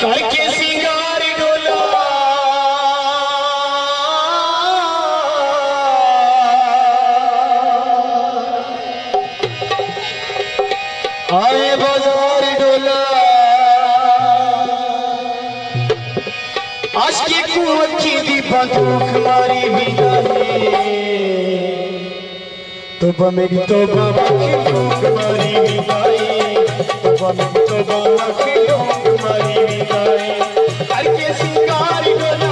करके सिंगार डोला आए बाजार डोला आज की कुवत की दी बंदूक मारी बिनाई तोबा मेरी तोबा की भूख मारी बिनाई तोबा मेरी तोबा की भूख मारी बिनाई करके सिंगार डोला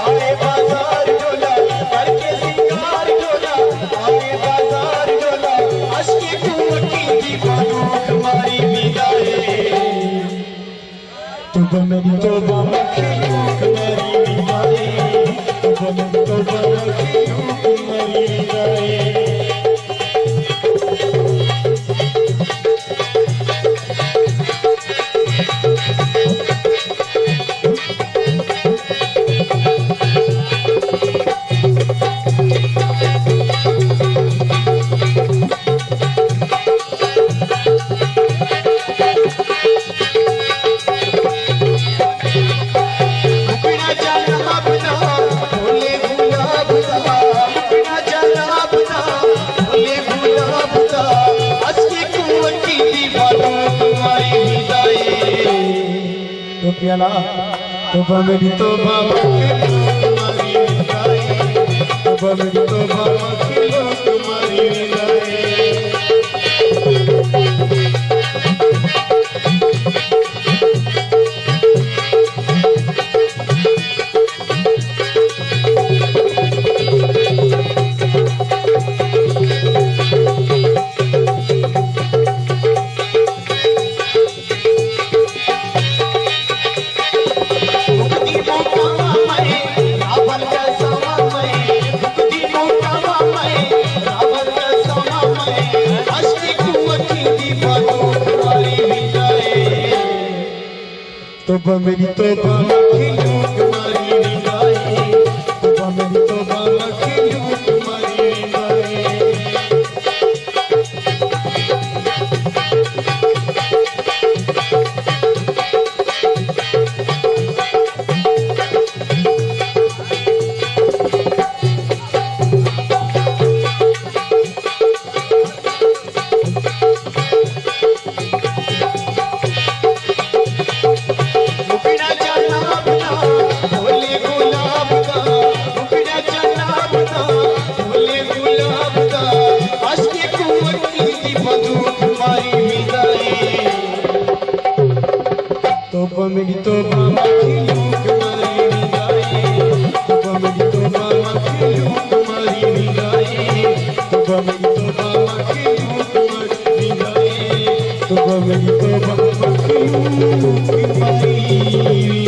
आए बाजार डोला करके सिंगार डोला आए बाजार डोला आज की कुवत की दी बंदूक मारी बिनाई तोबा मेरी तोबा की भूख मारी बिनाई तोबा मेरी तोबा की भूख मारी बिनाई प्याला तोबा मेरी तोबा तुम्हारी तोबा मेरी तोबा तुम्हारी तोबा मेरी तोबा तुम्हारी निगाहें तोबा मेरी तोबा तुम्हारी निगाहें तोबा मेरी तोबा तुम्हारी निगाहें तोबा मेरी तोबा तुम्हारी निगाहें तोबा मेरी तोबा तुम्हारी निगाहें तोबा मेरी तोबा तुम्हारी